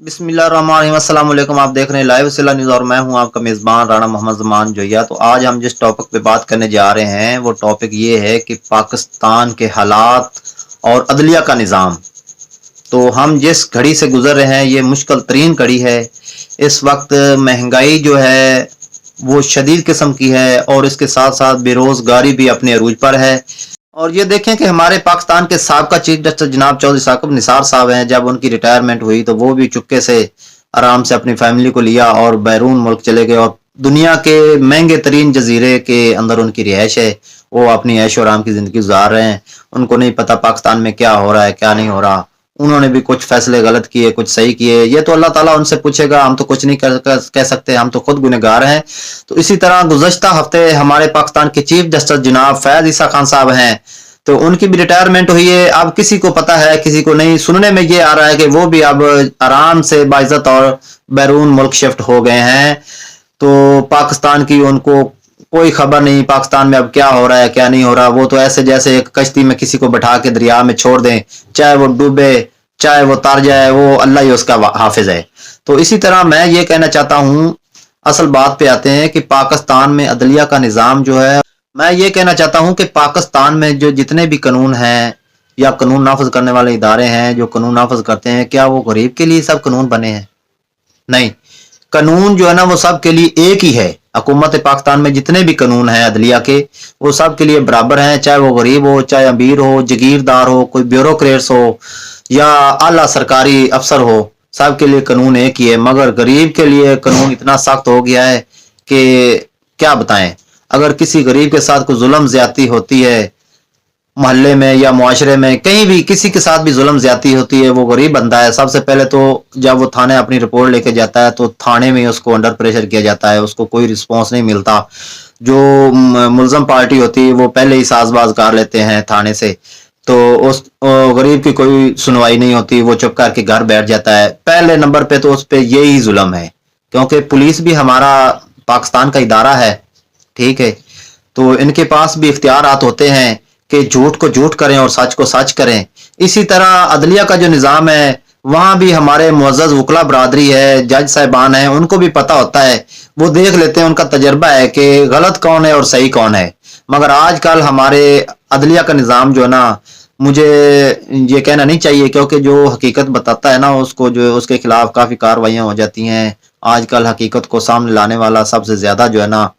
बिस्मिल्लाहिर्रहमानिर्रहीम। अस्सलाम वालेकुम। आप देख रहे हैं लाइव सिला न्यूज़ और मैं हूं आपका मेज़बान राणा मोहम्मद ज़मान जोया। तो आज हम जिस टॉपिक पे बात करने जा रहे हैं वो टॉपिक ये है कि पाकिस्तान के हालात और अदलिया का निज़ाम। तो हम जिस घड़ी से गुजर रहे हैं ये मुश्किल तरीन घड़ी है। इस वक्त महंगाई जो है वो शदीद किस्म की है और इसके साथ साथ बेरोज़गारी भी अपने अरूज पर है। और ये देखें कि हमारे पाकिस्तान के साबका चीफ जस्टिस जनाब चौधरी साकिब निसार साहब हैं, जब उनकी रिटायरमेंट हुई तो वो भी चुपके से आराम से अपनी फैमिली को लिया और बैरून मुल्क चले गए और दुनिया के महंगे तरीन जजीरे के अंदर उनकी रिहाइश है। वो अपनी ऐशो आराम की ज़िंदगी गुजार रहे हैं। उनको नहीं पता पाकिस्तान में क्या हो रहा है क्या नहीं हो रहा। उन्होंने भी कुछ फैसले गलत किए, कुछ सही किए, ये तो अल्लाह ताला उनसे पूछेगा। हम तो कुछ नहीं कह सकते, हम तो खुद गुनहगार हैं। तो इसी तरह गुज़श्ता हफ्ते हमारे पाकिस्तान के चीफ जस्टिस जनाब फैज ईसा खान साहब हैं, तो उनकी भी रिटायरमेंट हुई है। अब किसी को पता है किसी को नहीं। सुनने में ये आ रहा है कि वो भी अब आराम से बाइज्जत और बैरून मुल्क शिफ्ट हो गए हैं। तो पाकिस्तान की उनको कोई खबर नहीं, पाकिस्तान में अब क्या हो रहा है क्या नहीं हो रहा। वो तो ऐसे जैसे एक कश्ती में किसी को बैठा के दरिया में छोड़ दें, चाहे वो डूबे चाहे वो तर जाए, वो अल्लाह ही उसका हाफिज है। तो इसी तरह मैं ये कहना चाहता हूँ, असल बात पे आते हैं कि पाकिस्तान में अदलिया का निज़ाम जो है, मैं ये कहना चाहता हूँ कि पाकिस्तान में जो जितने भी कानून हैं या कानून नाफज करने वाले इदारे हैं जो कानून नाफज करते हैं, क्या वो गरीब के लिए सब कानून बने हैं? नहीं, कानून जो है ना वो सब के लिए एक ही है। हुकूमत पाकिस्तान में जितने भी कानून हैं अदलिया के, वो सब के लिए बराबर हैं, चाहे वो गरीब हो, चाहे अमीर हो, जागीरदार हो, कोई ब्यूरोक्रेट्स हो या आला सरकारी अफसर हो, सब के लिए कानून एक ही है। मगर गरीब के लिए कानून इतना सख्त हो गया है कि क्या बताएं। अगर किसी गरीब के साथ कोई जुल्म ज्यादती होती है, मोहल्ले में या मुआशरे में कहीं भी किसी के साथ भी जुल्म ज्यादती होती है, वो गरीब बंदा है, सबसे पहले तो जब वो थाने अपनी रिपोर्ट लेके जाता है तो थाने में उसको अंडर प्रेशर किया जाता है, उसको कोई रिस्पॉन्स नहीं मिलता। जो मुलजम पार्टी होती है वो पहले ही साजबाज कर लेते हैं थाने से, तो उस गरीब की कोई सुनवाई नहीं होती, वो चुप करके घर बैठ जाता है। पहले नंबर पे तो उस पर यही जुल्म है, क्योंकि पुलिस भी हमारा पाकिस्तान का इदारा है, ठीक है। तो इनके पास भी इख्तियारात होते हैं कि झूठ को झूठ करें और सच को सच करें। इसी तरह अदलिया का जो निज़ाम है वहाँ भी हमारे मुअज़्ज़ज़ वकला बरादरी है, जज साहिबान हैं, उनको भी पता होता है, वो देख लेते हैं, उनका तजर्बा है कि गलत कौन है और सही कौन है। मगर आजकल हमारे अदलिया का निज़ाम जो है ना, मुझे ये कहना नहीं चाहिए, क्योंकि जो हकीकत बताता है ना उसको जो उसके खिलाफ काफ़ी कार्रवाइयाँ हो जाती हैं। आजकल हकीकत को सामने लाने वाला सबसे ज़्यादा जो है ना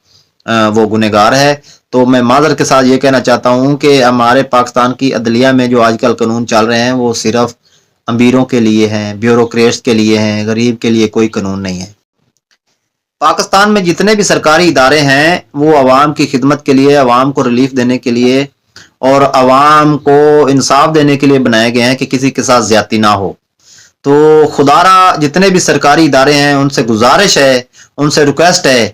वो गुनहगार है। तो मैं माज़रत के साथ ये कहना चाहता हूँ कि हमारे पाकिस्तान की अदलिया में जो आजकल कानून चल रहे हैं वो सिर्फ अमीरों के लिए हैं, ब्यूरोक्रेट्स के लिए हैं, गरीब के लिए कोई कानून नहीं है। पाकिस्तान में जितने भी सरकारी इदारे हैं वो आवाम की खिदमत के लिए, आवाम को रिलीफ देने के लिए और आवाम को इंसाफ देने के लिए बनाए गए हैं कि किसी के साथ ज्यादती ना हो। तो खुदारा जितने भी सरकारी इदारे हैं उनसे गुजारिश है, उनसे रिक्वेस्ट है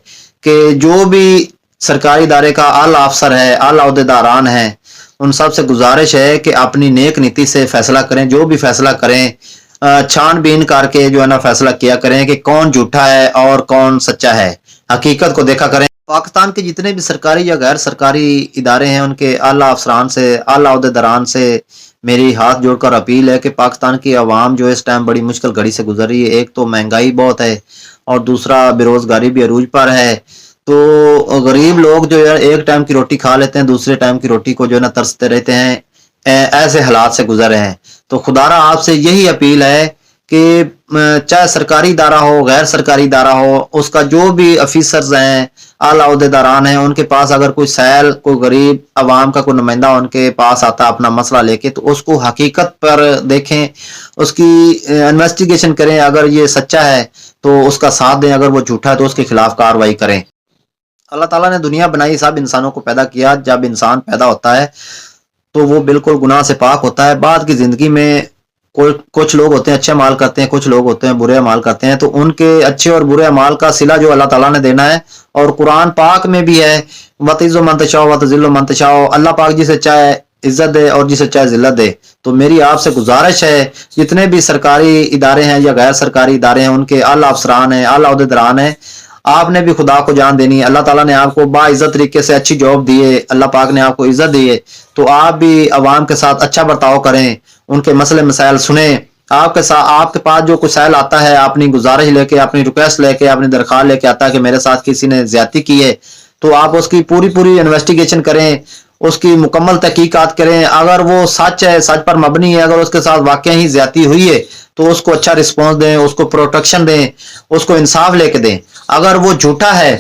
कि जो भी सरकारी इदारे का आला अफसर है, आला अहदेदारान है, उन सब से गुजारिश है कि अपनी नेक नीति से फैसला करें। जो भी फैसला करें छानबीन करके जो है ना फैसला किया करें कि कौन झूठा है और कौन सच्चा है, हकीकत को देखा करें। पाकिस्तान के जितने भी सरकारी या गैर सरकारी इदारे हैं उनके आला अफसरान से, आला अहदेदारान से मेरी हाथ जोड़कर अपील है कि पाकिस्तान की आवाम जो इस टाइम बड़ी मुश्किल घड़ी से गुजर रही है। एक तो महंगाई बहुत है और दूसरा बेरोजगारी भी अरूज पर है। तो गरीब लोग जो है एक टाइम की रोटी खा लेते हैं, दूसरे टाइम की रोटी को जो है ना तरसते रहते हैं। ऐसे हालात से गुजर रहे हैं। तो खुदारा आपसे यही अपील है कि चाहे सरकारी इदारा हो गैर सरकारी इदारा हो, उसका जो भी अफीसर्स हैं, आला अहदेदारान हैं, उनके पास अगर कोई सैल कोई गरीब आवाम का कोई नुमाइंदा उनके पास आता अपना मसला लेके, तो उसको हकीकत पर देखें, उसकी इन्वेस्टिगेशन करें। अगर ये सच्चा है तो उसका साथ दें, अगर वो झूठा है तो उसके खिलाफ कार्रवाई करें। अल्लाह ताला ने दुनिया बनाई, सब इंसानों को पैदा किया। जब इंसान पैदा होता है तो वो बिल्कुल गुनाह से पाक होता है। बाद की ज़िंदगी में कुछ लोग होते हैं अच्छे अमाल करते हैं, कुछ लोग होते हैं बुरे अमाल करते हैं। तो उनके अच्छे और बुरे अमाल का सिला जो अल्लाह ताला ने देना है, और कुरान पाक में भी है, वतिज़्ज़ु मन तशाओ वतज़िल्लु मन तशाओ, अल्लाह पाक जिसे चाहे इज्जत दे और जिसे चाहे जिल्लत दे। तो मेरी आपसे गुजारिश है, जितने भी सरकारी इदारे हैं या गैर सरकारी इदारे हैं, उनके आला अफसरान हैं, आला अहदेदारान हैं, आपने भी खुदा को जान देनी है। अल्लाह ताला ने आपको बाइज्जत तरीके से अच्छी जॉब दी है, अल्लाह पाक ने आपको इज्जत दी है, तो आप भी आवाम के साथ अच्छा बर्ताव करें, उनके मसले मसाइल सुने, आपके साथ आपके पास जो कोई सैल आता है अपनी गुजारिश लेके, अपनी रिक्वेस्ट लेके, अपनी दरख्वास्त लेके आता है कि मेरे साथ किसी ने ज्यादती की है, तो आप उसकी पूरी पूरी इन्वेस्टिगेशन करें, उसकी मुकम्मल तहकीकात करें। अगर वो सच है, सच पर मबनी है, अगर उसके साथ वाकई ही ज्यादती हुई है तो उसको अच्छा रिस्पॉन्स दें, उसको प्रोटेक्शन दें, उसको इंसाफ लेके दें। अगर वो झूठा है,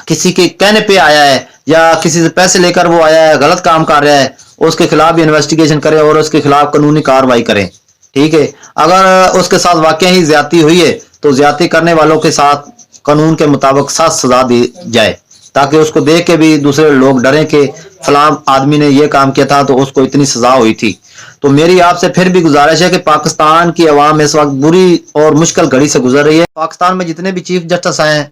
किसी के कहने पे आया है या किसी से पैसे लेकर वो आया है, गलत काम कर रहा है, उसके खिलाफ भी इन्वेस्टिगेशन करें और उसके खिलाफ कानूनी कार्रवाई करें। ठीक है। अगर उसके साथ वाकई ही ज्यादती हुई है तो ज्यादती करने वालों के साथ कानून के मुताबिक सख्त सजा दी जाए, ताकि उसको देख के भी दूसरे लोग डरें कि फलां आदमी ने ये काम किया था तो उसको इतनी सजा हुई थी। तो मेरी आपसे फिर भी गुजारिश है कि पाकिस्तान की अवाम इस वक्त बुरी और मुश्किल घड़ी से गुजर रही है। पाकिस्तान में जितने भी चीफ जस्टिस हैं,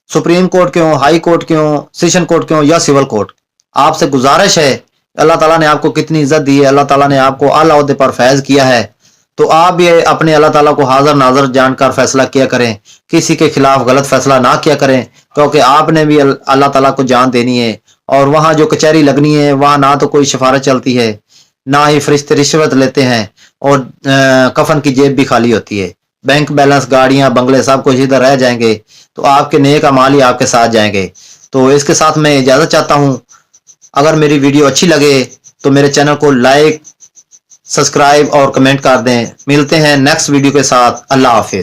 सुप्रीम कोर्ट के हों, हाई कोर्ट के हों, सेशन कोर्ट के हों या सिविल कोर्ट, आपसे गुजारिश है, अल्लाह ताला ने आपको कितनी इज्जत दी है, अल्लाह ताला ने आपको आला ओहदे पर फैज किया है, तो आप भी अपने अल्लाह ताला को हाजिर नाजर जानकर फैसला किया करें, किसी के खिलाफ गलत फैसला ना किया करें, क्योंकि आपने भी अल्लाह ताला को जान देनी है। और वहां जो कचहरी लगनी है वहां ना तो कोई सिफारिश चलती है, ना ही फरिश्ते रिश्वत लेते हैं, और कफन की जेब भी खाली होती है। बैंक बैलेंस, गाड़ियां, बंगले सब कुछ इधर रह जाएंगे, तो आपके नेक अमाल ही आपके साथ जाएंगे। तो इसके साथ मैं इजाजत चाहता हूं। अगर मेरी वीडियो अच्छी लगे तो मेरे चैनल को लाइक, सब्सक्राइब और कमेंट कर दें। मिलते हैं नेक्स्ट वीडियो के साथ। अल्लाह हाफिज।